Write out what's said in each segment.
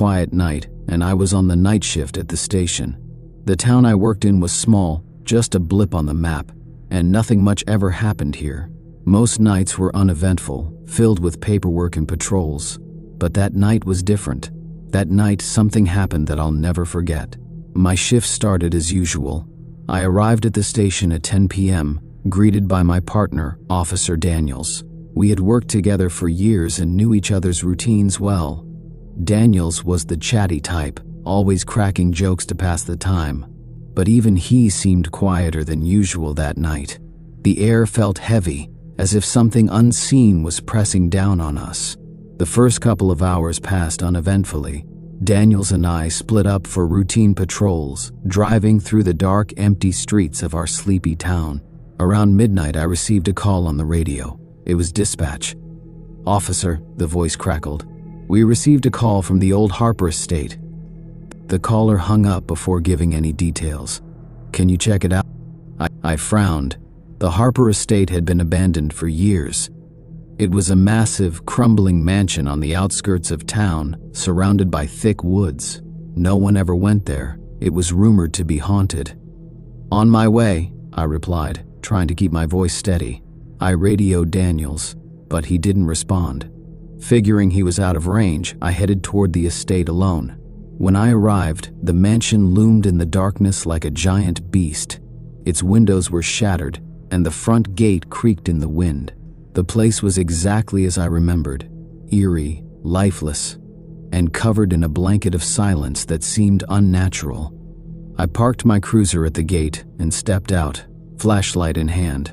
quiet night, and I was on the night shift at the station. The town I worked in was small, just a blip on the map, and nothing much ever happened here. Most nights were uneventful, filled with paperwork and patrols. But that night was different. That night, something happened that I'll never forget. My shift started as usual. I arrived at the station at 10 p.m., greeted by my partner, Officer Daniels. We had worked together for years and knew each other's routines well. Daniels was the chatty type, always cracking jokes to pass the time. But even he seemed quieter than usual that night. The air felt heavy, as if something unseen was pressing down on us. The first couple of hours passed uneventfully. Daniels and I split up for routine patrols, driving through the dark, empty streets of our sleepy town. Around midnight, I received a call on the radio. It was dispatch. "Officer," the voice crackled. "We received a call from the old Harper estate." The caller hung up before giving any details. "Can you check it out?" I frowned. The Harper estate had been abandoned for years. It was a massive, crumbling mansion on the outskirts of town, surrounded by thick woods. No one ever went there. It was rumored to be haunted. "On my way," I replied, trying to keep my voice steady. I radioed Daniels, but he didn't respond. Figuring he was out of range, I headed toward the estate alone. When I arrived, the mansion loomed in the darkness like a giant beast. Its windows were shattered, and the front gate creaked in the wind. The place was exactly as I remembered, eerie, lifeless, and covered in a blanket of silence that seemed unnatural. I parked my cruiser at the gate and stepped out, flashlight in hand.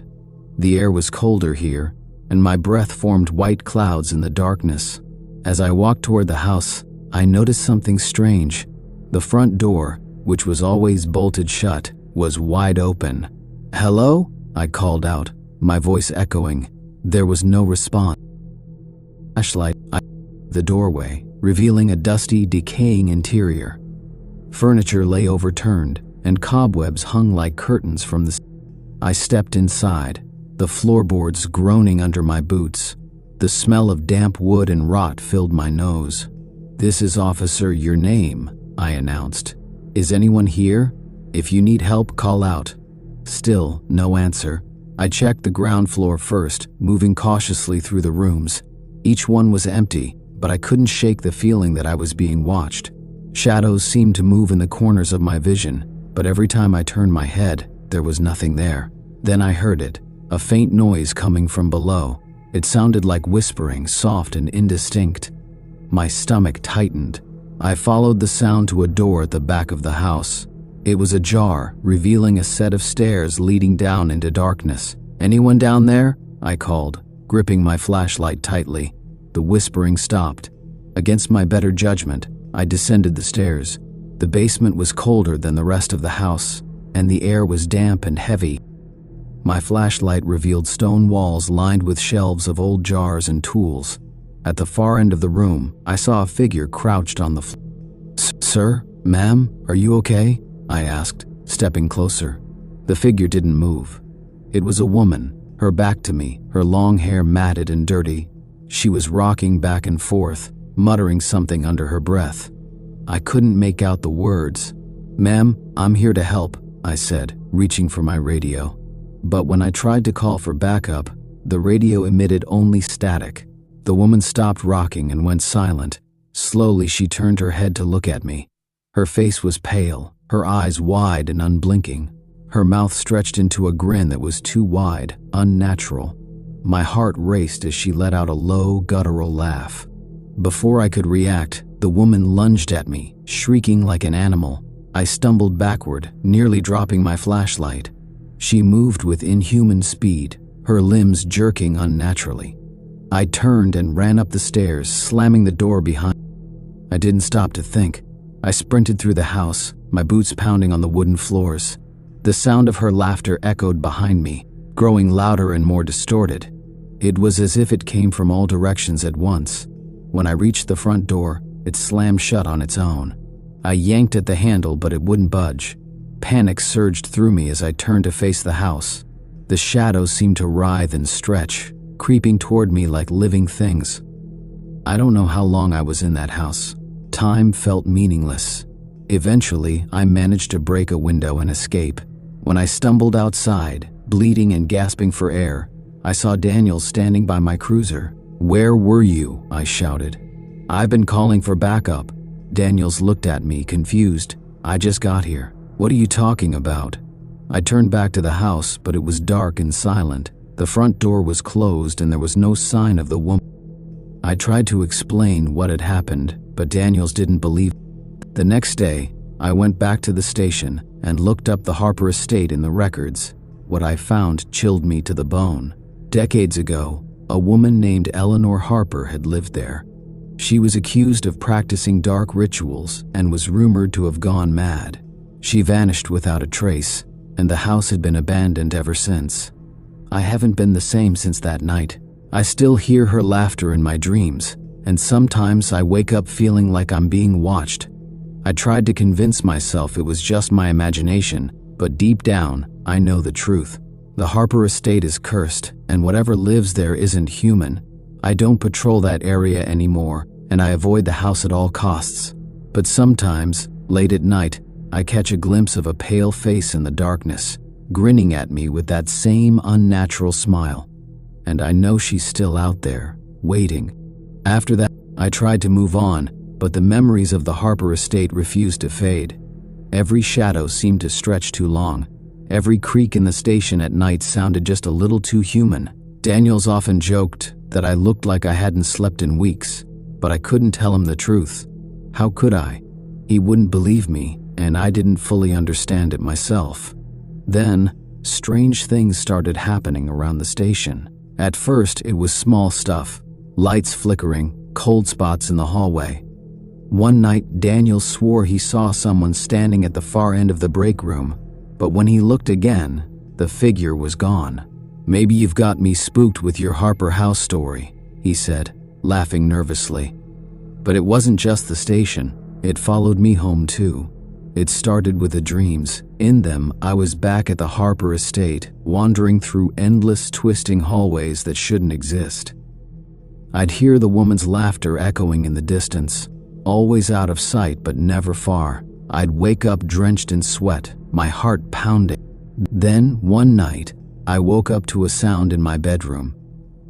The air was colder here, and my breath formed white clouds in the darkness. As I walked toward the house, I noticed something strange. The front door, which was always bolted shut, was wide open. "Hello?" I called out, my voice echoing. There was no response. Flashlight, the doorway, revealing a dusty, decaying interior. Furniture lay overturned, and cobwebs hung like curtains from the I stepped inside, the floorboards groaning under my boots. The smell of damp wood and rot filled my nose. "This is Officer Your Name," I announced. "Is anyone here? If you need help, call out." Still, no answer. I checked the ground floor first, moving cautiously through the rooms. Each one was empty, but I couldn't shake the feeling that I was being watched. Shadows seemed to move in the corners of my vision, but every time I turned my head, there was nothing there. Then I heard it, a faint noise coming from below. It sounded like whispering, soft and indistinct. My stomach tightened. I followed the sound to a door at the back of the house. It was ajar, revealing a set of stairs leading down into darkness. "Anyone down there?" I called, gripping my flashlight tightly. The whispering stopped. Against my better judgment, I descended the stairs. The basement was colder than the rest of the house, and the air was damp and heavy. My flashlight revealed stone walls lined with shelves of old jars and tools. At the far end of the room, I saw a figure crouched on the floor. "Sir? Ma'am? Are you okay?" I asked, stepping closer. The figure didn't move. It was a woman, her back to me, her long hair matted and dirty. She was rocking back and forth, muttering something under her breath. I couldn't make out the words. "Ma'am, I'm here to help," I said, reaching for my radio. But when I tried to call for backup, the radio emitted only static. The woman stopped rocking and went silent. Slowly, she turned her head to look at me. Her face was pale, her eyes wide and unblinking. Her mouth stretched into a grin that was too wide, unnatural. My heart raced as she let out a low, guttural laugh. Before I could react, the woman lunged at me, shrieking like an animal. I stumbled backward, nearly dropping my flashlight. She moved with inhuman speed, her limbs jerking unnaturally. I turned and ran up the stairs, slamming the door behind me. I didn't stop to think. I sprinted through the house, my boots pounding on the wooden floors. The sound of her laughter echoed behind me, growing louder and more distorted. It was as if it came from all directions at once. When I reached the front door, it slammed shut on its own. I yanked at the handle, but it wouldn't budge. Panic surged through me as I turned to face the house. The shadows seemed to writhe and stretch, creeping toward me like living things. I don't know how long I was in that house. Time felt meaningless. Eventually, I managed to break a window and escape. When I stumbled outside, bleeding and gasping for air, I saw Daniel standing by my cruiser. "Where were you?" I shouted. "I've been calling for backup." Daniels looked at me, confused. "I just got here. What are you talking about?" I turned back to the house, but it was dark and silent. The front door was closed and there was no sign of the woman. I tried to explain what had happened, but Daniels didn't believe. The next day, I went back to the station and looked up the Harper estate in the records. What I found chilled me to the bone. Decades ago, a woman named Eleanor Harper had lived there. She was accused of practicing dark rituals and was rumored to have gone mad. She vanished without a trace, and the house had been abandoned ever since. I haven't been the same since that night. I still hear her laughter in my dreams, and sometimes I wake up feeling like I'm being watched. I tried to convince myself it was just my imagination, but deep down, I know the truth. The Harper estate is cursed, and whatever lives there isn't human. I don't patrol that area anymore, and I avoid the house at all costs. But sometimes, late at night, I catch a glimpse of a pale face in the darkness, grinning at me with that same unnatural smile. And I know she's still out there, waiting. After that, I tried to move on, but the memories of the Harper estate refused to fade. Every shadow seemed to stretch too long. Every creak in the station at night sounded just a little too human. Daniels often joked that I looked like I hadn't slept in weeks, but I couldn't tell him the truth. How could I? He wouldn't believe me, and I didn't fully understand it myself. Then, strange things started happening around the station. At first, it was small stuff. Lights flickering, cold spots in the hallway. One night, Daniel swore he saw someone standing at the far end of the break room, but when he looked again, the figure was gone. "Maybe you've got me spooked with your Harper House story," he said, laughing nervously. But it wasn't just the station. It followed me home too. It started with the dreams. In them, I was back at the Harper estate, wandering through endless twisting hallways that shouldn't exist. I'd hear the woman's laughter echoing in the distance, always out of sight but never far. I'd wake up drenched in sweat, my heart pounding. Then, one night, I woke up to a sound in my bedroom.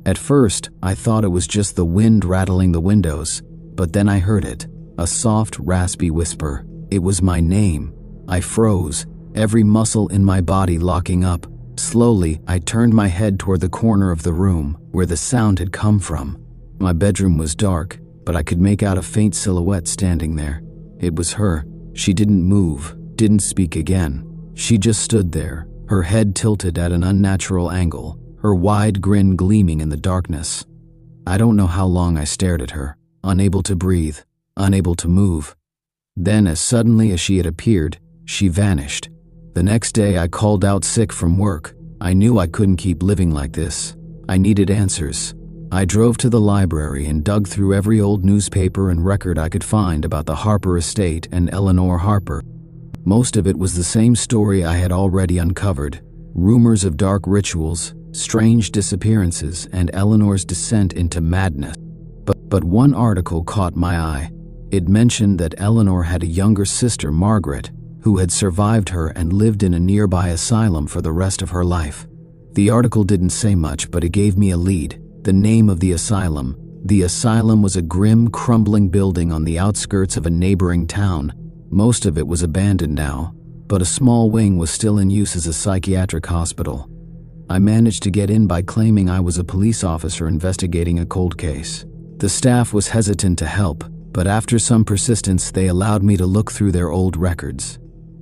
At first, I thought it was just the wind rattling the windows, but then I heard it, a soft, raspy whisper. It was my name. I froze, every muscle in my body locking up. Slowly, I turned my head toward the corner of the room where the sound had come from. My bedroom was dark, but I could make out a faint silhouette standing there. It was her. She didn't move, didn't speak again. She just stood there, her head tilted at an unnatural angle, her wide grin gleaming in the darkness. I don't know how long I stared at her, unable to breathe, unable to move. Then, as suddenly as she had appeared, she vanished. The next day, I called out sick from work. I knew I couldn't keep living like this. I needed answers. I drove to the library and dug through every old newspaper and record I could find about the Harper estate and Eleanor Harper. Most of it was the same story I had already uncovered. Rumors of dark rituals, strange disappearances, and Eleanor's descent into madness. But one article caught my eye. It mentioned that Eleanor had a younger sister, Margaret, who had survived her and lived in a nearby asylum for the rest of her life. The article didn't say much, but it gave me a lead. The name of the asylum. The asylum was a grim, crumbling building on the outskirts of a neighboring town. Most of it was abandoned now, but a small wing was still in use as a psychiatric hospital. I managed to get in by claiming I was a police officer investigating a cold case. The staff was hesitant to help, but after some persistence, they allowed me to look through their old records.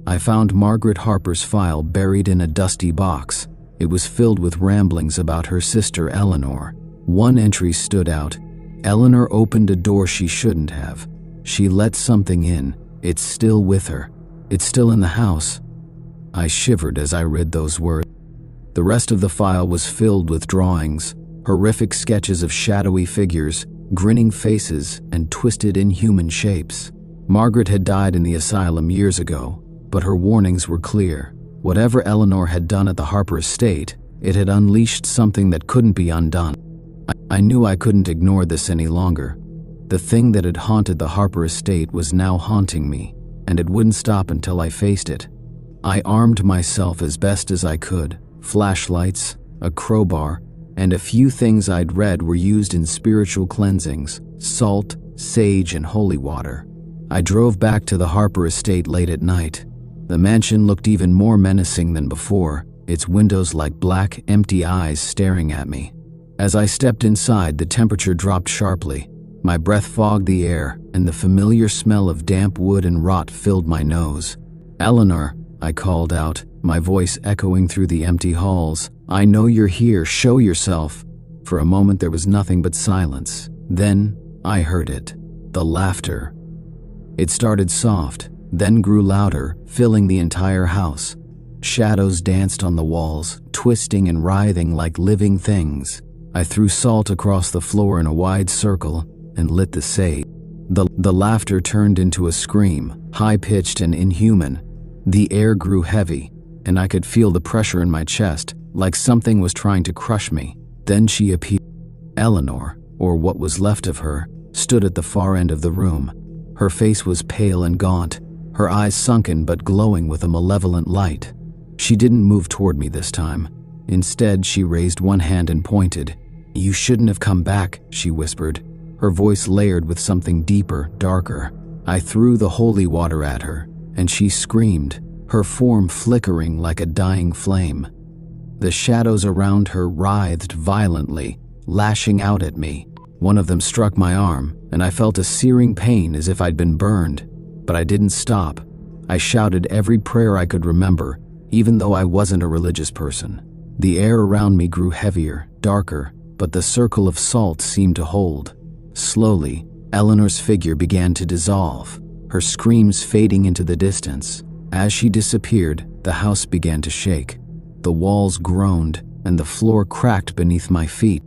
I found Margaret Harper's file buried in a dusty box. It was filled with ramblings about her sister Eleanor. One entry stood out. Eleanor opened a door she shouldn't have. She let something in. It's still with her. It's still in the house. I shivered as I read those words. The rest of the file was filled with drawings, horrific sketches of shadowy figures, grinning faces, and twisted inhuman shapes. Margaret had died in the asylum years ago, but her warnings were clear. Whatever Eleanor had done at the Harper estate, it had unleashed something that couldn't be undone. I knew I couldn't ignore this any longer. The thing that had haunted the Harper estate was now haunting me, and it wouldn't stop until I faced it. I armed myself as best as I could. Flashlights, a crowbar, and a few things I'd read were used in spiritual cleansings: salt, sage, and holy water. I drove back to the Harper estate late at night. The mansion looked even more menacing than before, its windows like black, empty eyes staring at me. As I stepped inside, the temperature dropped sharply. My breath fogged the air, and the familiar smell of damp wood and rot filled my nose. "Eleanor," I called out, my voice echoing through the empty halls. "I know you're here, show yourself." For a moment there was nothing but silence. Then I heard it, the laughter. It started soft, then grew louder, filling the entire house. Shadows danced on the walls, twisting and writhing like living things. I threw salt across the floor in a wide circle and lit the sage. The laughter turned into a scream, high-pitched and inhuman. The air grew heavy, and I could feel the pressure in my chest, like something was trying to crush me. Then she appeared. Eleanor, or what was left of her, stood at the far end of the room. Her face was pale and gaunt, her eyes sunken but glowing with a malevolent light. She didn't move toward me this time. Instead, she raised one hand and pointed. "You shouldn't have come back," she whispered, her voice layered with something deeper, darker. I threw the holy water at her, and she screamed, her form flickering like a dying flame. The shadows around her writhed violently, lashing out at me. One of them struck my arm, and I felt a searing pain as if I'd been burned. But I didn't stop. I shouted every prayer I could remember, even though I wasn't a religious person. The air around me grew heavier, darker, but the circle of salt seemed to hold. Slowly, Eleanor's figure began to dissolve, her screams fading into the distance. As she disappeared, the house began to shake. The walls groaned, and the floor cracked beneath my feet.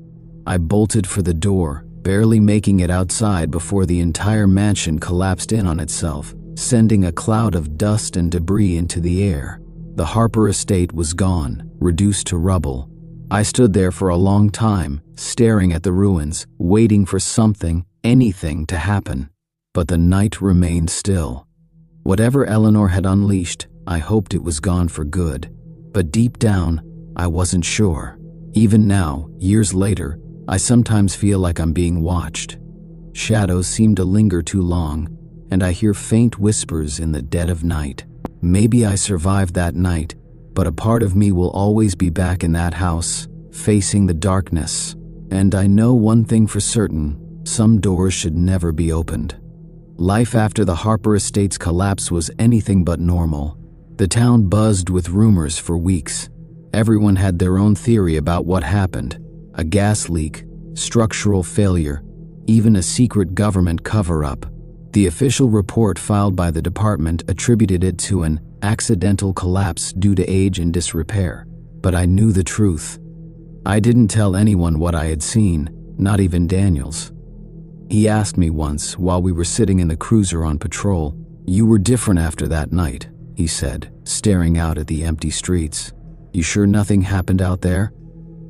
I bolted for the door, barely making it outside before the entire mansion collapsed in on itself, sending a cloud of dust and debris into the air. The Harper estate was gone, reduced to rubble. I stood there for a long time, staring at the ruins, waiting for something, anything to happen. But the night remained still. Whatever Eleanor had unleashed, I hoped it was gone for good. But deep down, I wasn't sure. Even now, years later, I sometimes feel like I'm being watched. Shadows seem to linger too long, and I hear faint whispers in the dead of night. Maybe I survived that night, but a part of me will always be back in that house, facing the darkness. And I know one thing for certain: some doors should never be opened. Life after the Harper estate's collapse was anything but normal. The town buzzed with rumors for weeks. Everyone had their own theory about what happened: a gas leak, structural failure, even a secret government cover-up. The official report filed by the department attributed it to an accidental collapse due to age and disrepair. But I knew the truth. I didn't tell anyone what I had seen, not even Daniels. He asked me once while we were sitting in the cruiser on patrol. "You were different after that night," he said, staring out at the empty streets. "You sure nothing happened out there?"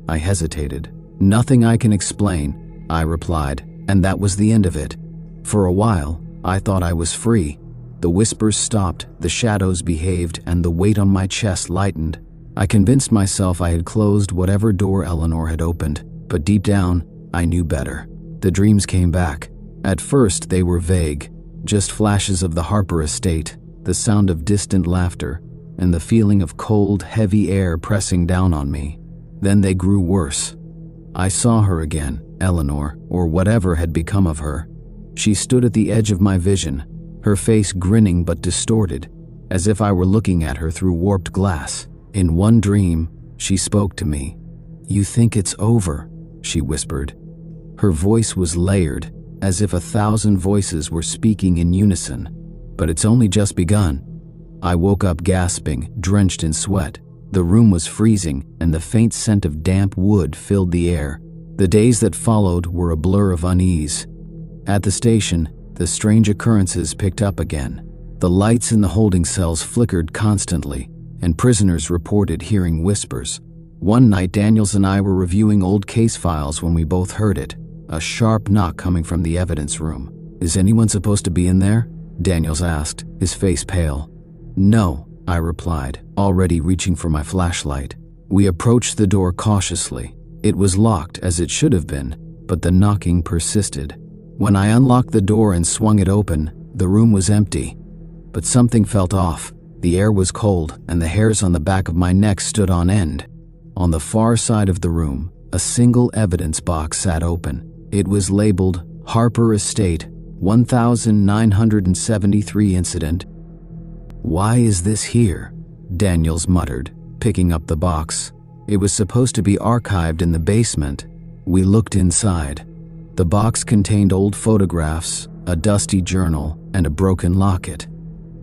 I hesitated. "Nothing I can explain," I replied, and that was the end of it. For a while, I thought I was free. The whispers stopped, the shadows behaved, and the weight on my chest lightened. I convinced myself I had closed whatever door Eleanor had opened, but deep down, I knew better. The dreams came back. At first, they were vague, just flashes of the Harper estate, the sound of distant laughter, and the feeling of cold, heavy air pressing down on me. Then they grew worse. I saw her again, Eleanor, or whatever had become of her. She stood at the edge of my vision, her face grinning but distorted, as if I were looking at her through warped glass. In one dream, she spoke to me. "You think it's over," she whispered. Her voice was layered, as if 1,000 voices were speaking in unison. "But it's only just begun." I woke up gasping, drenched in sweat. The room was freezing, and the faint scent of damp wood filled the air. The days that followed were a blur of unease. At the station, the strange occurrences picked up again. The lights in the holding cells flickered constantly, and prisoners reported hearing whispers. One night, Daniels and I were reviewing old case files when we both heard it, a sharp knock coming from the evidence room. "Is anyone supposed to be in there?" Daniels asked, his face pale. "No," I replied, already reaching for my flashlight. We approached the door cautiously. It was locked, as it should have been, but the knocking persisted. When I unlocked the door and swung it open, the room was empty. But something felt off. The air was cold, and the hairs on the back of my neck stood on end. On the far side of the room, a single evidence box sat open. It was labeled Harper Estate, 1973 incident. "Why is this here?" Daniels muttered, picking up the box. It was supposed to be archived in the basement. We looked inside. The box contained old photographs, a dusty journal, and a broken locket.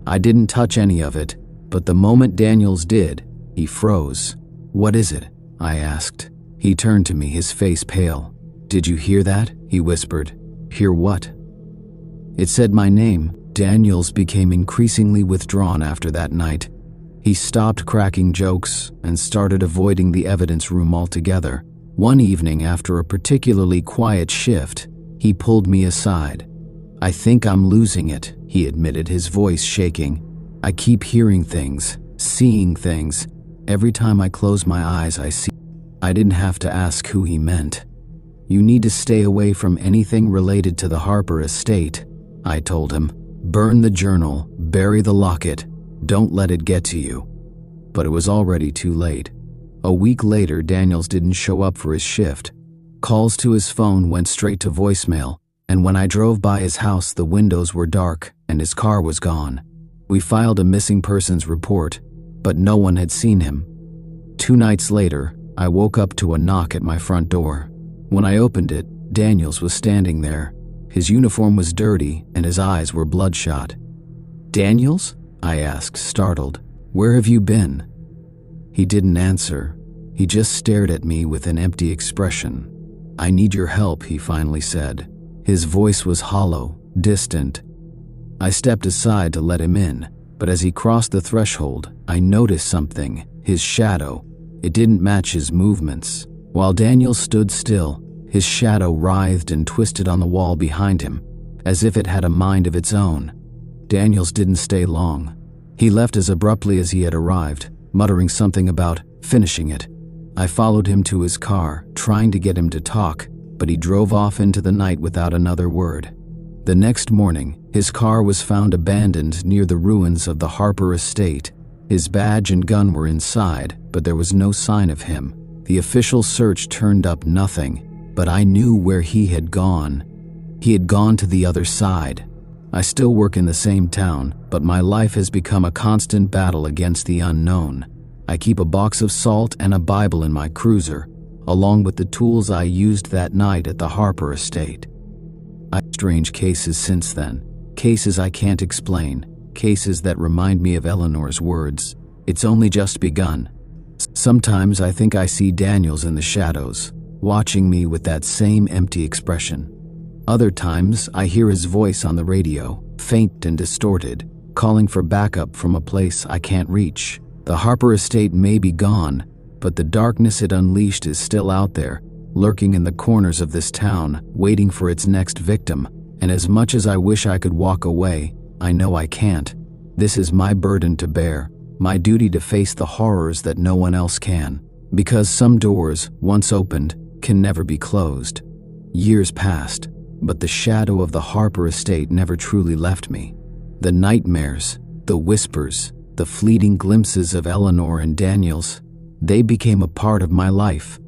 I didn't touch any of it, but the moment Daniels did, he froze. "What is it?" I asked. He turned to me, his face pale. "Did you hear that?" he whispered. "Hear what?" It said my name. Daniels became increasingly withdrawn after that night. He stopped cracking jokes and started avoiding the evidence room altogether. One evening, after a particularly quiet shift, he pulled me aside. "I think I'm losing it," he admitted, his voice shaking. "I keep hearing things, seeing things. Every time I close my eyes, I see." I didn't have to ask who he meant. "You need to stay away from anything related to the Harper estate," I told him. "Burn the journal, bury the locket. Don't let it get to you." But it was already too late. A week later, Daniels didn't show up for his shift. Calls to his phone went straight to voicemail, and when I drove by his house, the windows were dark and his car was gone. We filed a missing persons report, but no one had seen him. 2 nights later, I woke up to a knock at my front door. When I opened it, Daniels was standing there. His uniform was dirty and his eyes were bloodshot. "Daniels?" I asked, startled. "Where have you been?" He didn't answer. He just stared at me with an empty expression. "I need your help," he finally said. His voice was hollow, distant. I stepped aside to let him in, but as he crossed the threshold, I noticed something, his shadow. It didn't match his movements. While Daniel stood still, his shadow writhed and twisted on the wall behind him, as if it had a mind of its own. Daniels didn't stay long. He left as abruptly as he had arrived, muttering something about finishing it. I followed him to his car, trying to get him to talk, but he drove off into the night without another word. The next morning, his car was found abandoned near the ruins of the Harper estate. His badge and gun were inside, but there was no sign of him. The official search turned up nothing, but I knew where he had gone. He had gone to the other side. I still work in the same town, but my life has become a constant battle against the unknown. I keep a box of salt and a Bible in my cruiser, along with the tools I used that night at the Harper estate. I've had strange cases since then, cases I can't explain, cases that remind me of Eleanor's words. It's only just begun. Sometimes I think I see Daniels in the shadows, watching me with that same empty expression. Other times I hear his voice on the radio, faint and distorted, calling for backup from a place I can't reach. The Harper estate may be gone, but the darkness it unleashed is still out there, lurking in the corners of this town, waiting for its next victim. And as much as I wish I could walk away, I know I can't. This is my burden to bear, my duty to face the horrors that no one else can. Because some doors, once opened, can never be closed. Years passed, but the shadow of the Harper estate never truly left me. The nightmares, the whispers, the fleeting glimpses of Eleanor and Daniels, they became a part of my life.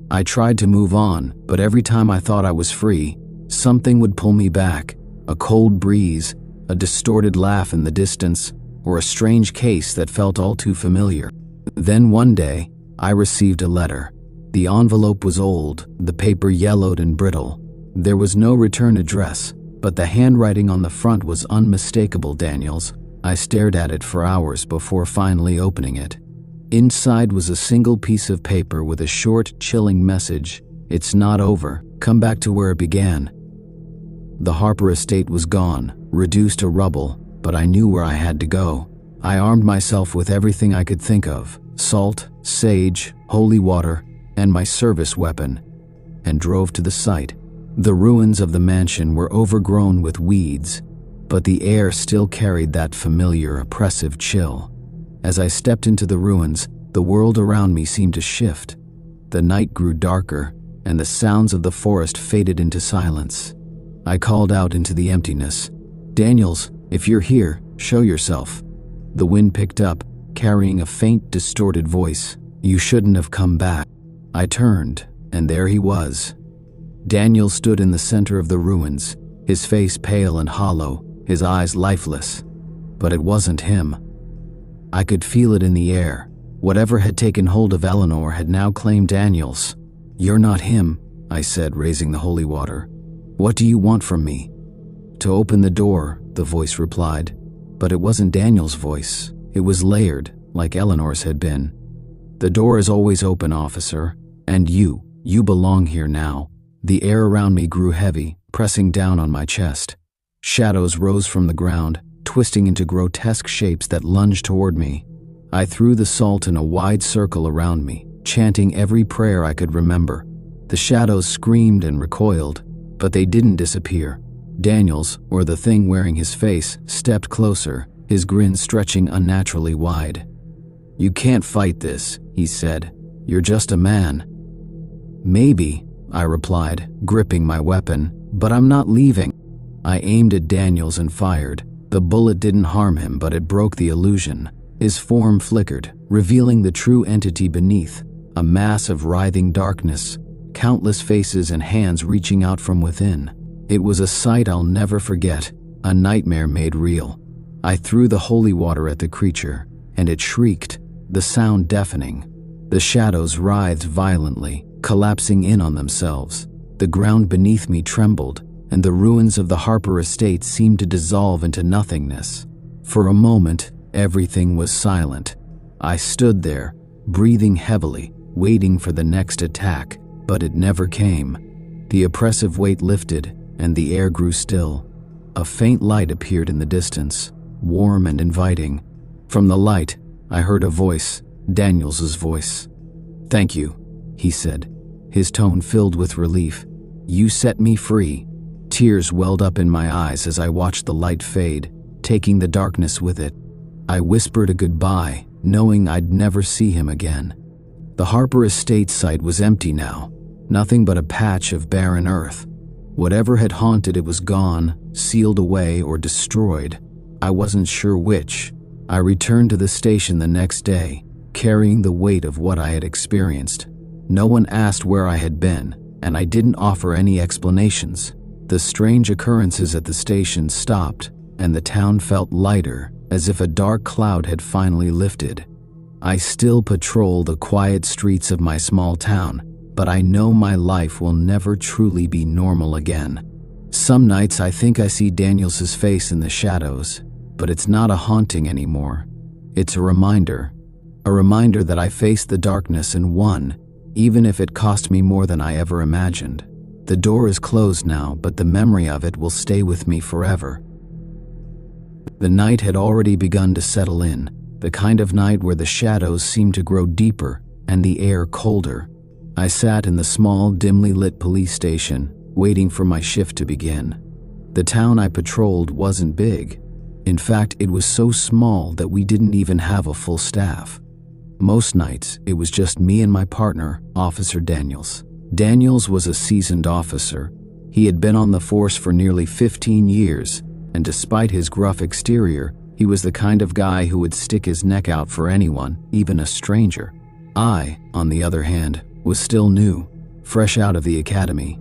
I tried to move on, but every time I thought I was free, something would pull me back. A cold breeze, a distorted laugh in the distance, or a strange case that felt all too familiar. Then one day, I received a letter. The envelope was old, the paper yellowed and brittle. There was no return address, but the handwriting on the front was unmistakable. Daniels. I stared at it for hours before finally opening it. Inside was a single piece of paper with a short, chilling message. "It's not over. Come back to where it began." The Harper estate was gone, reduced to rubble, but I knew where I had to go. I armed myself with everything I could think of: salt, sage, holy water, and my service weapon, and drove to the site. The ruins of the mansion were overgrown with weeds, but the air still carried that familiar, oppressive chill. As I stepped into the ruins, the world around me seemed to shift. The night grew darker, and the sounds of the forest faded into silence. I called out into the emptiness, "Daniels, if you're here, show yourself." The wind picked up, carrying a faint, distorted voice. "You shouldn't have come back." I turned, and there he was. Daniel stood in the center of the ruins, his face pale and hollow, his eyes lifeless. But it wasn't him. I could feel it in the air. Whatever had taken hold of Eleanor had now claimed Daniels. "You're not him," I said, raising the holy water. "What do you want from me?" "To open the door," the voice replied. But it wasn't Daniel's voice. It was layered, like Eleanor's had been. "The door is always open, officer. And you belong here now." The air around me grew heavy, pressing down on my chest. Shadows rose from the ground, twisting into grotesque shapes that lunged toward me. I threw the salt in a wide circle around me, chanting every prayer I could remember. The shadows screamed and recoiled, but they didn't disappear. Daniels, or the thing wearing his face, stepped closer, his grin stretching unnaturally wide. "You can't fight this," he said. "You're just a man." "Maybe," I replied, gripping my weapon, "but I'm not leaving." I aimed at Daniels and fired. The bullet didn't harm him, but it broke the illusion. His form flickered, revealing the true entity beneath, a mass of writhing darkness, countless faces and hands reaching out from within. It was a sight I'll never forget, a nightmare made real. I threw the holy water at the creature, and it shrieked, the sound deafening. The shadows writhed violently, collapsing in on themselves. The ground beneath me trembled, and the ruins of the Harper estate seemed to dissolve into nothingness. For a moment, everything was silent. I stood there, breathing heavily, waiting for the next attack, but it never came. The oppressive weight lifted, and the air grew still. A faint light appeared in the distance, warm and inviting. From the light, I heard a voice, Daniels's voice. "Thank you," he said, his tone filled with relief. "You set me free." Tears welled up in my eyes as I watched the light fade, taking the darkness with it. I whispered a goodbye, knowing I'd never see him again. The Harper estate site was empty now, nothing but a patch of barren earth. Whatever had haunted it was gone, sealed away, or destroyed. I wasn't sure which. I returned to the station the next day, carrying the weight of what I had experienced. No one asked where I had been, and I didn't offer any explanations. The strange occurrences at the station stopped, and the town felt lighter, as if a dark cloud had finally lifted. I still patrol the quiet streets of my small town, but I know my life will never truly be normal again. Some nights I think I see Daniels's face in the shadows, but it's not a haunting anymore. It's a reminder that I faced the darkness and won, even if it cost me more than I ever imagined. The door is closed now, but the memory of it will stay with me forever. The night had already begun to settle in, the kind of night where the shadows seemed to grow deeper and the air colder. I sat in the small, dimly lit police station, waiting for my shift to begin. The town I patrolled wasn't big. In fact, it was so small that we didn't even have a full staff. Most nights, it was just me and my partner, Officer Daniels. Daniels was a seasoned officer. He had been on the force for nearly 15 years, and despite his gruff exterior, he was the kind of guy who would stick his neck out for anyone, even a stranger. I, on the other hand, was still new, fresh out of the academy.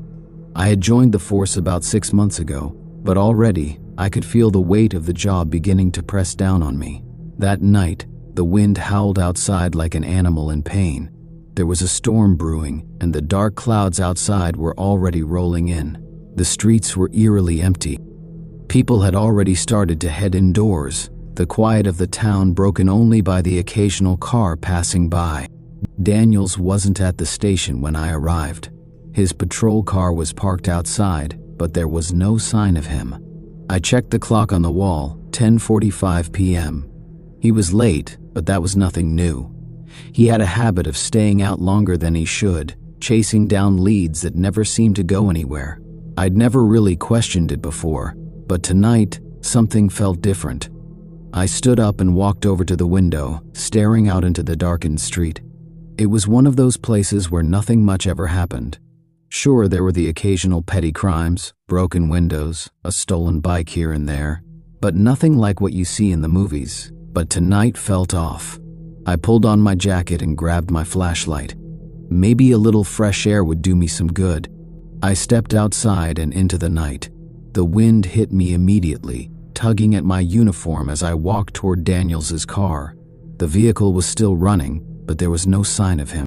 I had joined the force about 6 months ago, but already I could feel the weight of the job beginning to press down on me. That night, the wind howled outside like an animal in pain. There was a storm brewing, and the dark clouds outside were already rolling in. The streets were eerily empty. People had already started to head indoors, the quiet of the town broken only by the occasional car passing by. Daniels wasn't at the station when I arrived. His patrol car was parked outside, but there was no sign of him. I checked the clock on the wall, 10:45 p.m. He was late, but that was nothing new. He had a habit of staying out longer than he should, chasing down leads that never seemed to go anywhere. I'd never really questioned it before, but tonight, something felt different. I stood up and walked over to the window, staring out into the darkened street. It was one of those places where nothing much ever happened. Sure, there were the occasional petty crimes, broken windows, a stolen bike here and there, but nothing like what you see in the movies. But tonight felt off. I pulled on my jacket and grabbed my flashlight. Maybe a little fresh air would do me some good. I stepped outside and into the night. The wind hit me immediately, tugging at my uniform as I walked toward Daniels's car. The vehicle was still running, but there was no sign of him.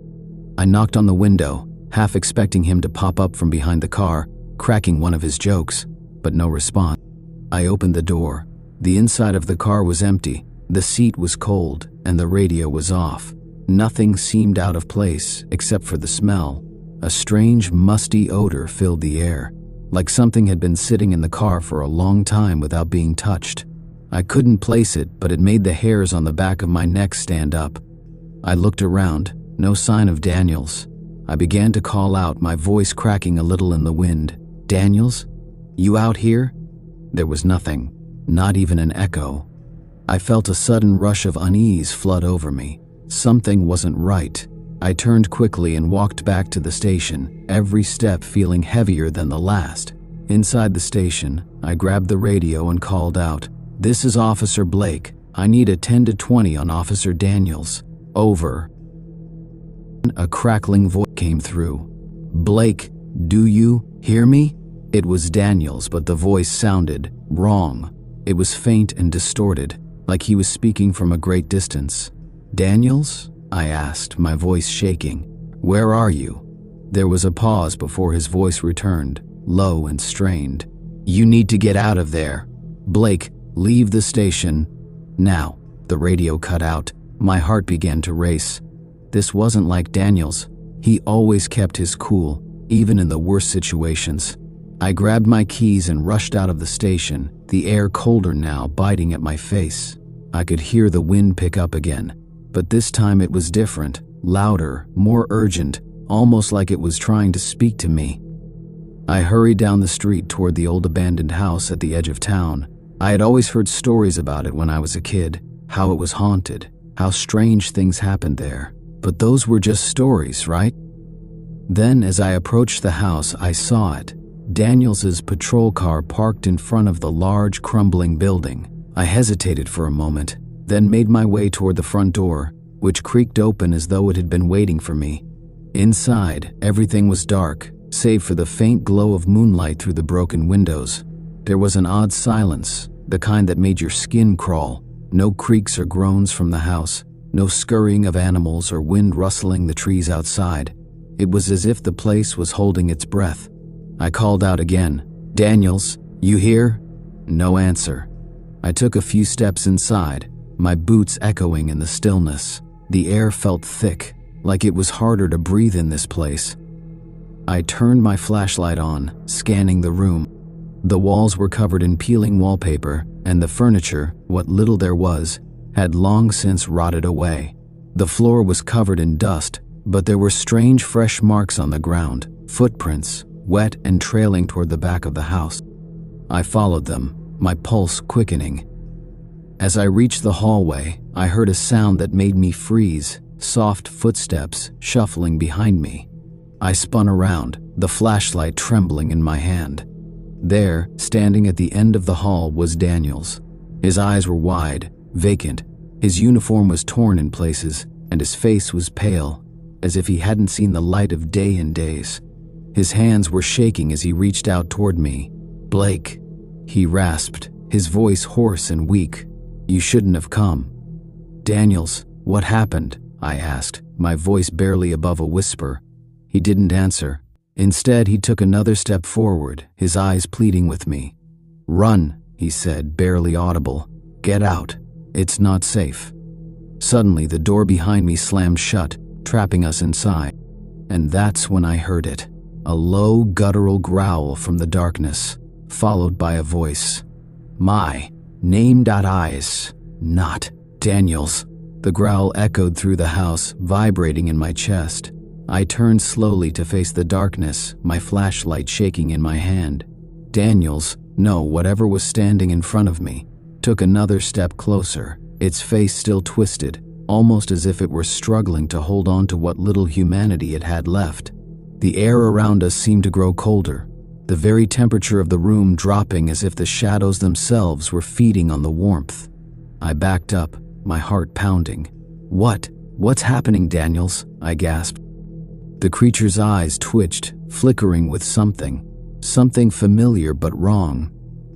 I knocked on the window, half expecting him to pop up from behind the car, cracking one of his jokes, but no response. I opened the door. The inside of the car was empty. The seat was cold, and the radio was off. Nothing seemed out of place except for the smell. A strange, musty odor filled the air, like something had been sitting in the car for a long time without being touched. I couldn't place it, but it made the hairs on the back of my neck stand up. I looked around, no sign of Daniels. I began to call out, my voice cracking a little in the wind. "Daniels? You out here?" There was nothing, not even an echo. I felt a sudden rush of unease flood over me. Something wasn't right. I turned quickly and walked back to the station, every step feeling heavier than the last. Inside the station, I grabbed the radio and called out, "This is Officer Blake. I need a 10 to 20 on Officer Daniels. Over." A crackling voice came through. "Blake, do you hear me?" It was Daniels, but the voice sounded wrong. It was faint and distorted, like he was speaking from a great distance. "Daniels?" I asked, my voice shaking. "Where are you?" There was a pause before his voice returned, low and strained. "You need to get out of there. Blake, leave the station now." The radio cut out. My heart began to race. This wasn't like Daniels. He always kept his cool, even in the worst situations. I grabbed my keys and rushed out of the station, the air colder now, biting at my face. I could hear the wind pick up again, but this time it was different, louder, more urgent, almost like it was trying to speak to me. I hurried down the street toward the old abandoned house at the edge of town. I had always heard stories about it when I was a kid, how it was haunted, how strange things happened there. But those were just stories, right? Then, as I approached the house, I saw it. Daniels's patrol car parked in front of the large, crumbling building. I hesitated for a moment, then made my way toward the front door, which creaked open as though it had been waiting for me. Inside, everything was dark, save for the faint glow of moonlight through the broken windows. There was an odd silence, the kind that made your skin crawl. No creaks or groans from the house, no scurrying of animals or wind rustling the trees outside. It was as if the place was holding its breath. I called out again, "Daniels, you here?" No answer. I took a few steps inside, my boots echoing in the stillness. The air felt thick, like it was harder to breathe in this place. I turned my flashlight on, scanning the room. The walls were covered in peeling wallpaper, and the furniture, what little there was, had long since rotted away. The floor was covered in dust, but there were strange fresh marks on the ground, footprints, wet and trailing toward the back of the house. I followed them, my pulse quickening. As I reached the hallway, I heard a sound that made me freeze, soft footsteps shuffling behind me. I spun around, the flashlight trembling in my hand. There, standing at the end of the hall, was Daniels. His eyes were wide, vacant. His uniform was torn in places, and his face was pale, as if he hadn't seen the light of day in days. His hands were shaking as he reached out toward me. "Blake," he rasped, his voice hoarse and weak. "You shouldn't have come." "Daniels, what happened?" I asked, my voice barely above a whisper. He didn't answer. Instead, he took another step forward, his eyes pleading with me. "Run," he said, barely audible. "Get out. It's not safe." Suddenly, the door behind me slammed shut, trapping us inside. And that's when I heard it. A low, guttural growl from the darkness, followed by a voice. "My name is not Daniels." The growl echoed through the house, vibrating in my chest. I turned slowly to face the darkness, my flashlight shaking in my hand. Daniels, no, whatever was standing in front of me, took another step closer, its face still twisted, almost as if it were struggling to hold on to what little humanity it had left. The air around us seemed to grow colder, the very temperature of the room dropping as if the shadows themselves were feeding on the warmth. I backed up, my heart pounding. What's happening, Daniels? I gasped. The creature's eyes twitched, flickering with something familiar but wrong.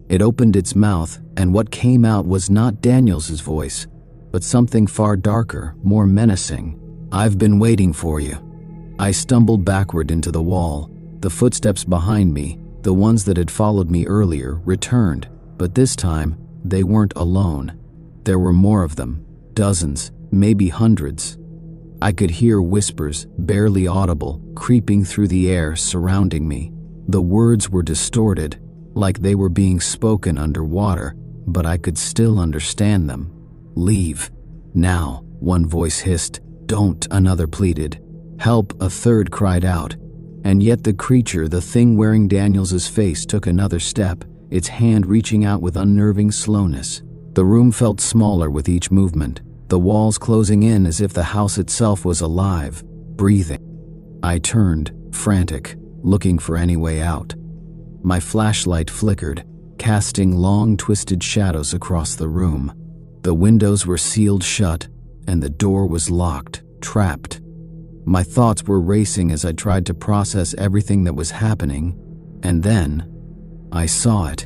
It opened its mouth, and what came out was not Daniels's voice, but something far darker, more menacing. "I've been waiting for you." I stumbled backward into the wall. The footsteps behind me, the ones that had followed me earlier, returned, but this time, they weren't alone. There were more of them, dozens, maybe hundreds. I could hear whispers, barely audible, creeping through the air surrounding me. The words were distorted, like they were being spoken underwater, but I could still understand them. "Leave. Now," one voice hissed. "Don't," another pleaded. "Help," a third cried out. And yet the creature, the thing wearing Daniels's face, took another step, its hand reaching out with unnerving slowness. The room felt smaller with each movement, the walls closing in as if the house itself was alive, breathing. I turned, frantic, looking for any way out. My flashlight flickered, casting long, twisted shadows across the room. The windows were sealed shut, and the door was locked, trapped. My thoughts were racing as I tried to process everything that was happening, and then I saw it.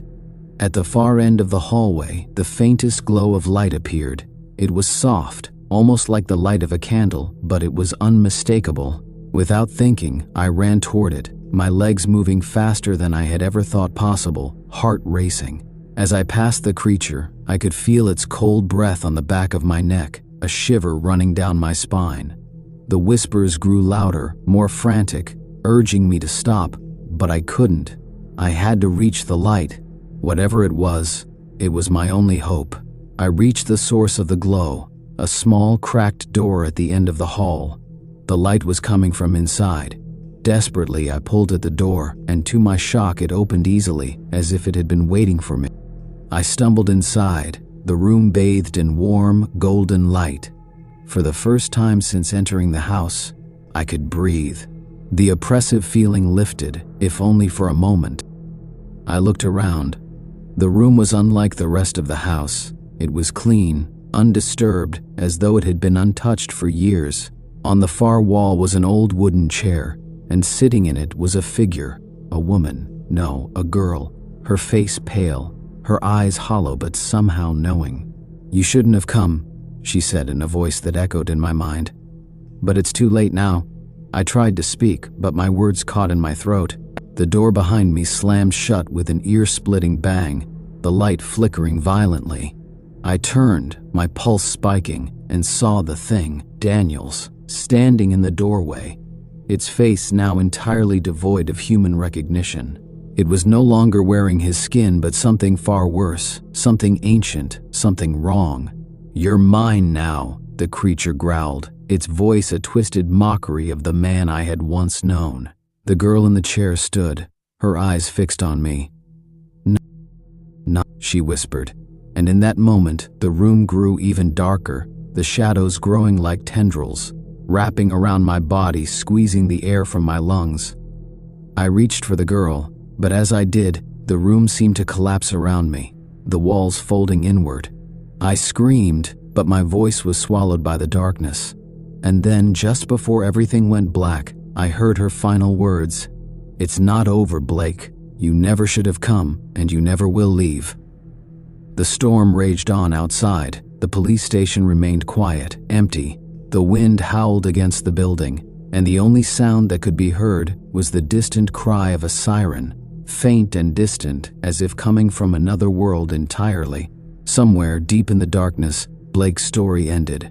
At the far end of the hallway, the faintest glow of light appeared. It was soft, almost like the light of a candle, but it was unmistakable. Without thinking, I ran toward it, my legs moving faster than I had ever thought possible, heart racing. As I passed the creature, I could feel its cold breath on the back of my neck, a shiver running down my spine. The whispers grew louder, more frantic, urging me to stop, but I couldn't. I had to reach the light. Whatever it was my only hope. I reached the source of the glow, a small, cracked door at the end of the hall. The light was coming from inside. Desperately, I pulled at the door, and to my shock, it opened easily, as if it had been waiting for me. I stumbled inside, the room bathed in warm, golden light. For the first time since entering the house, I could breathe. The oppressive feeling lifted, if only for a moment. I looked around. The room was unlike the rest of the house. It was clean, undisturbed, as though it had been untouched for years. On the far wall was an old wooden chair, and sitting in it was a figure, a woman, no, a girl, her face pale, her eyes hollow but somehow knowing. "You shouldn't have come," she said in a voice that echoed in my mind. "But it's too late now." I tried to speak, but my words caught in my throat. The door behind me slammed shut with an ear-splitting bang, the light flickering violently. I turned, my pulse spiking, and saw the thing, Daniels, standing in the doorway, its face now entirely devoid of human recognition. It was no longer wearing his skin, but something far worse, something ancient, something wrong. "You're mine now," the creature growled, its voice a twisted mockery of the man I had once known. The girl in the chair stood, her eyes fixed on me. "No," she whispered, and in that moment the room grew even darker, the shadows growing like tendrils, wrapping around my body, squeezing the air from my lungs. I reached for the girl, but as I did, the room seemed to collapse around me, the walls folding inward. I screamed, but my voice was swallowed by the darkness. And then, just before everything went black, I heard her final words. "It's not over, Blake. You never should have come, and you never will leave." The storm raged on outside. The police station remained quiet, empty. The wind howled against the building, and the only sound that could be heard was the distant cry of a siren, faint and distant, as if coming from another world entirely. Somewhere deep in the darkness, Blake's story ended.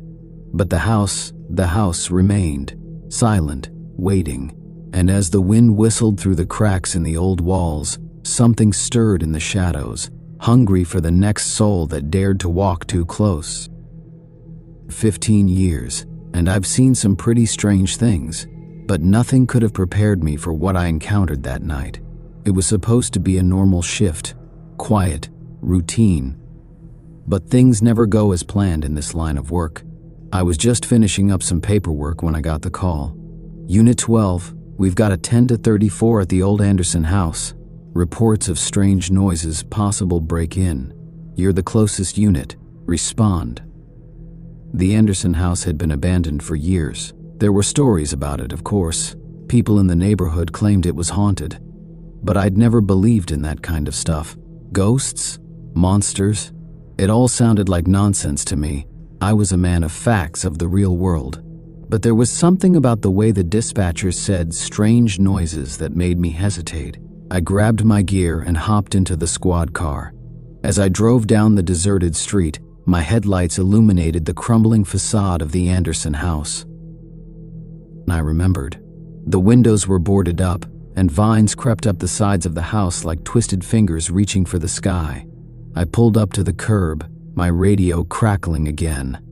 But the house remained, silent, waiting. And as the wind whistled through the cracks in the old walls, something stirred in the shadows, hungry for the next soul that dared to walk too close. 15 years, and I've seen some pretty strange things. But nothing could have prepared me for what I encountered that night. It was supposed to be a normal shift, quiet, routine. But things never go as planned in this line of work. I was just finishing up some paperwork when I got the call. Unit 12, we've got a 10 to 34 at the old Anderson house. Reports of strange noises, possible break-in. You're the closest unit. Respond. The Anderson house had been abandoned for years. There were stories about it, of course. People in the neighborhood claimed it was haunted. But I'd never believed in that kind of stuff. Ghosts? Monsters? It all sounded like nonsense to me. I was a man of facts, of the real world. But there was something about the way the dispatcher said strange noises that made me hesitate. I grabbed my gear and hopped into the squad car. As I drove down the deserted street, my headlights illuminated the crumbling facade of the Anderson house. I remembered. The windows were boarded up, and vines crept up the sides of the house like twisted fingers reaching for the sky. I pulled up to the curb, my radio crackling again.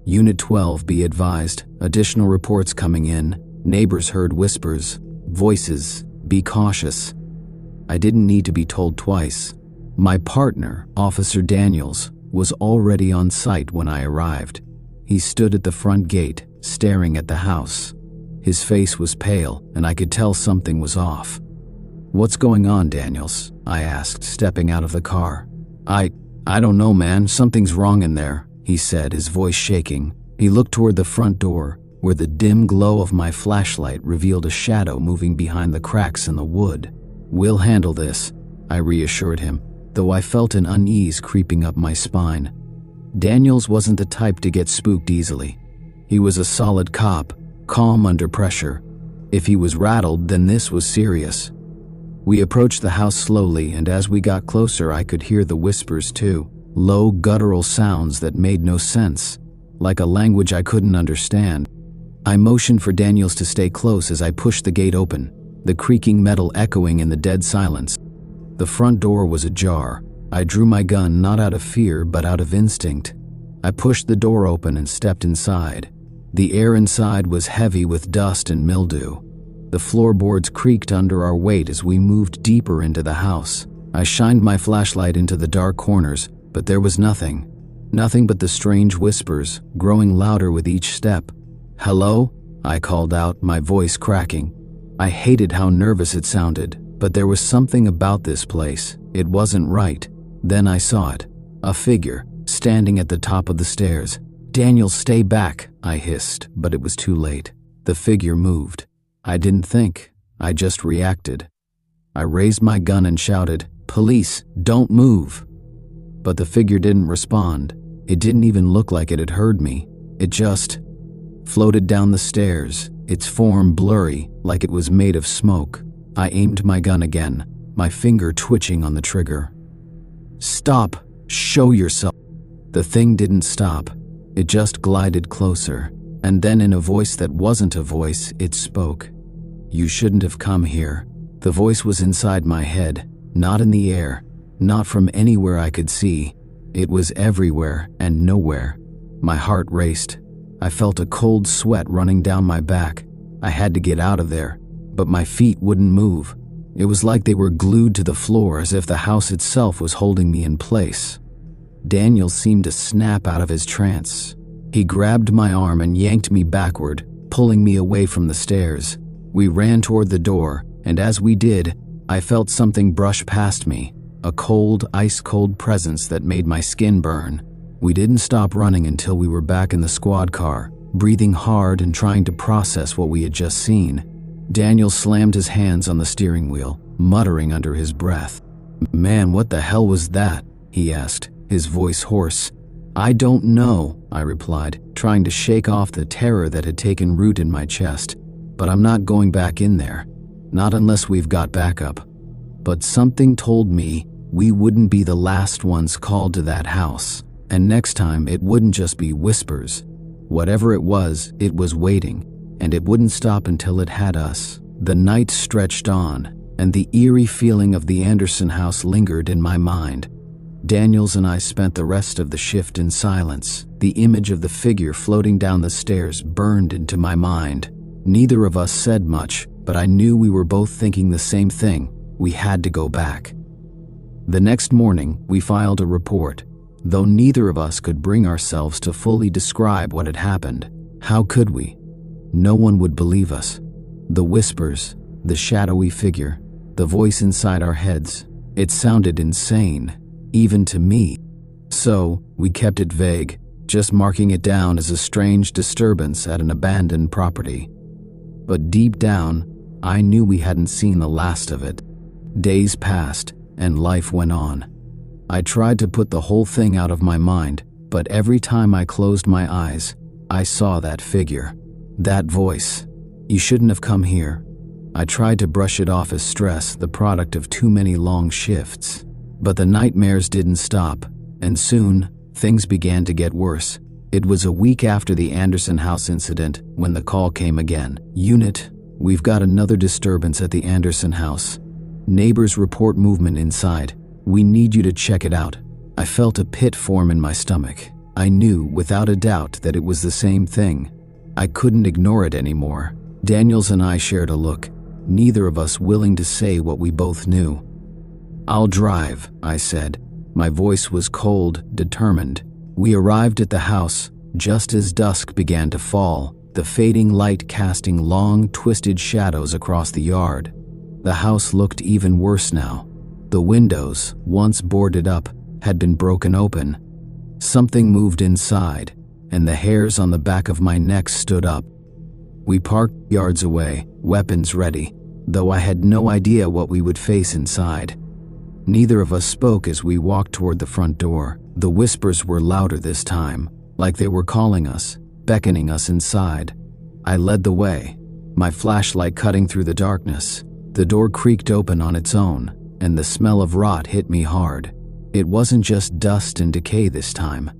Unit 12, be advised, additional reports coming in. Neighbors heard whispers, voices, be cautious. I didn't need to be told twice. My partner, Officer Daniels, was already on site when I arrived. He stood at the front gate, staring at the house. His face was pale, and I could tell something was off. "What's going on, Daniels?" I asked, stepping out of the car. I don't know, man. Something's wrong in there," he said, his voice shaking. He looked toward the front door, where the dim glow of my flashlight revealed a shadow moving behind the cracks in the wood. "We'll handle this," I reassured him, though I felt an unease creeping up my spine. Daniels wasn't the type to get spooked easily. He was a solid cop, calm under pressure. If he was rattled, then this was serious. We approached the house slowly, and as we got closer I could hear the whispers too, low guttural sounds that made no sense, like a language I couldn't understand. I motioned for Daniels to stay close as I pushed the gate open, the creaking metal echoing in the dead silence. The front door was ajar. I drew my gun not out of fear but out of instinct. I pushed the door open and stepped inside. The air inside was heavy with dust and mildew. The floorboards creaked under our weight as we moved deeper into the house. I shined my flashlight into the dark corners, but there was nothing. Nothing but the strange whispers, growing louder with each step. "Hello?" I called out, my voice cracking. I hated how nervous it sounded, but there was something about this place. It wasn't right. Then I saw it. A figure, standing at the top of the stairs. "Daniel, stay back," I hissed, but it was too late. The figure moved. I didn't think. I just reacted. I raised my gun and shouted, "Police, don't move!" But the figure didn't respond. It didn't even look like it had heard me. It just floated down the stairs, its form blurry, like it was made of smoke. I aimed my gun again, my finger twitching on the trigger. "Stop! Show yourself!" The thing didn't stop. It just glided closer, and then in a voice that wasn't a voice, it spoke. "You shouldn't have come here." The voice was inside my head, not in the air, not from anywhere I could see. It was everywhere and nowhere. My heart raced. I felt a cold sweat running down my back. I had to get out of there, but my feet wouldn't move. It was like they were glued to the floor, as if the house itself was holding me in place. Daniel seemed to snap out of his trance. He grabbed my arm and yanked me backward, pulling me away from the stairs. We ran toward the door, and as we did, I felt something brush past me, a cold, ice-cold presence that made my skin burn. We didn't stop running until we were back in the squad car, breathing hard and trying to process what we had just seen. Daniel slammed his hands on the steering wheel, muttering under his breath. "Man, what the hell was that?" he asked, his voice hoarse. "I don't know," I replied, trying to shake off the terror that had taken root in my chest. "But I'm not going back in there. Not unless we've got backup." But something told me we wouldn't be the last ones called to that house. And next time, it wouldn't just be whispers. Whatever it was waiting, and it wouldn't stop until it had us. The night stretched on, and the eerie feeling of the Anderson house lingered in my mind. Daniels and I spent the rest of the shift in silence. The image of the figure floating down the stairs burned into my mind. Neither of us said much, but I knew we were both thinking the same thing. We had to go back. The next morning, we filed a report. Though neither of us could bring ourselves to fully describe what had happened. How could we? No one would believe us. The whispers, the shadowy figure, the voice inside our heads. It sounded insane, even to me. So, we kept it vague, just marking it down as a strange disturbance at an abandoned property. But deep down, I knew we hadn't seen the last of it. Days passed, and life went on. I tried to put the whole thing out of my mind, but every time I closed my eyes, I saw that figure. That voice. You shouldn't have come here. I tried to brush it off as stress, the product of too many long shifts. But the nightmares didn't stop, and soon, things began to get worse. It was a week after the Anderson House incident when the call came again. Unit, we've got another disturbance at the Anderson House. Neighbors report movement inside. We need you to check it out. I felt a pit form in my stomach. I knew, without a doubt, that it was the same thing. I couldn't ignore it anymore. Daniels and I shared a look, neither of us willing to say what we both knew. I'll drive, I said. My voice was cold, determined. We arrived at the house just as dusk began to fall, the fading light casting long, twisted shadows across the yard. The house looked even worse now. The windows, once boarded up, had been broken open. Something moved inside, and the hairs on the back of my neck stood up. We parked yards away, weapons ready, though I had no idea what we would face inside. Neither of us spoke as we walked toward the front door. The whispers were louder this time, like they were calling us, beckoning us inside. I led the way, my flashlight cutting through the darkness. The door creaked open on its own, and the smell of rot hit me hard. It wasn't just dust and decay this time.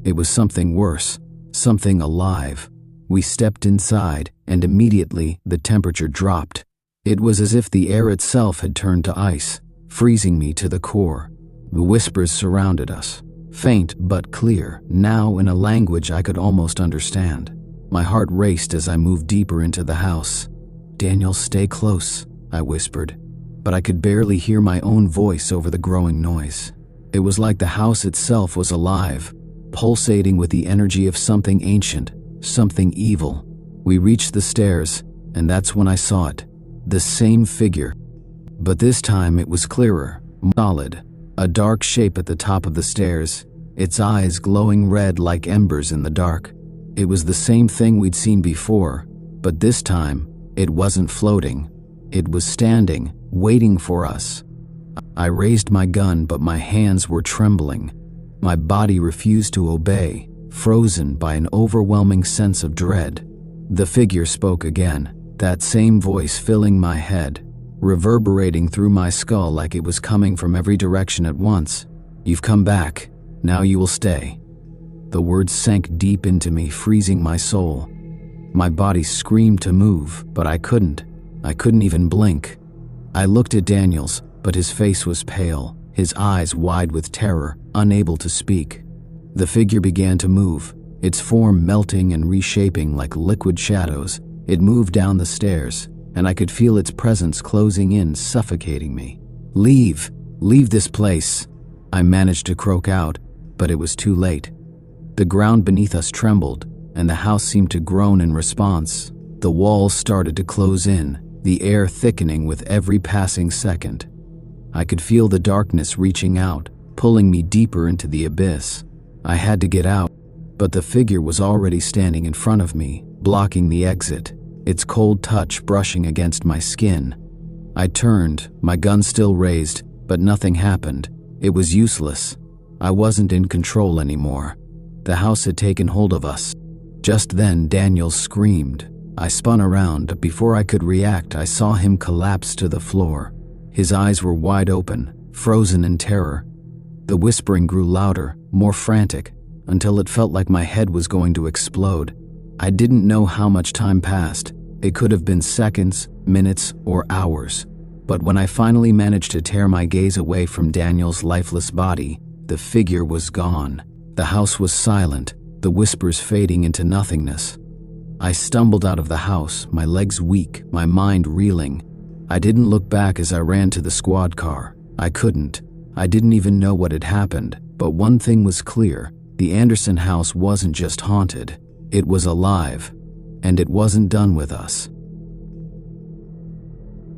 It was something worse, something alive. We stepped inside, and immediately the temperature dropped. It was as if the air itself had turned to ice, freezing me to the core. The whispers surrounded us, faint but clear, now in a language I could almost understand. My heart raced as I moved deeper into the house. "Daniel, stay close," I whispered, but I could barely hear my own voice over the growing noise. It was like the house itself was alive, pulsating with the energy of something ancient, something evil. We reached the stairs, and that's when I saw it. The same figure. But this time it was clearer, solid, a dark shape at the top of the stairs, its eyes glowing red like embers in the dark. It was the same thing we'd seen before, but this time, it wasn't floating. It was standing, waiting for us. I raised my gun, but my hands were trembling. My body refused to obey, frozen by an overwhelming sense of dread. The figure spoke again, that same voice filling my head, reverberating through my skull like it was coming from every direction at once. "You've come back. Now you will stay." The words sank deep into me, freezing my soul. My body screamed to move, but I couldn't. I couldn't even blink. I looked at Daniels, but his face was pale, his eyes wide with terror, unable to speak. The figure began to move, its form melting and reshaping like liquid shadows. It moved down the stairs, and I could feel its presence closing in, suffocating me. "Leave! Leave this place!" I managed to croak out, but it was too late. The ground beneath us trembled, and the house seemed to groan in response. The walls started to close in, the air thickening with every passing second. I could feel the darkness reaching out, pulling me deeper into the abyss. I had to get out, but the figure was already standing in front of me, blocking the exit, its cold touch brushing against my skin. I turned, my gun still raised, but nothing happened. It was useless. I wasn't in control anymore. The house had taken hold of us. Just then, Daniel screamed. I spun around, but before I could react, I saw him collapse to the floor. His eyes were wide open, frozen in terror. The whispering grew louder, more frantic, until it felt like my head was going to explode. I didn't know how much time passed. It could have been seconds, minutes, or hours. But when I finally managed to tear my gaze away from Daniel's lifeless body, the figure was gone. The house was silent, the whispers fading into nothingness. I stumbled out of the house, my legs weak, my mind reeling. I didn't look back as I ran to the squad car. I couldn't. I didn't even know what had happened, but one thing was clear. The Anderson house wasn't just haunted. It was alive. And it wasn't done with us.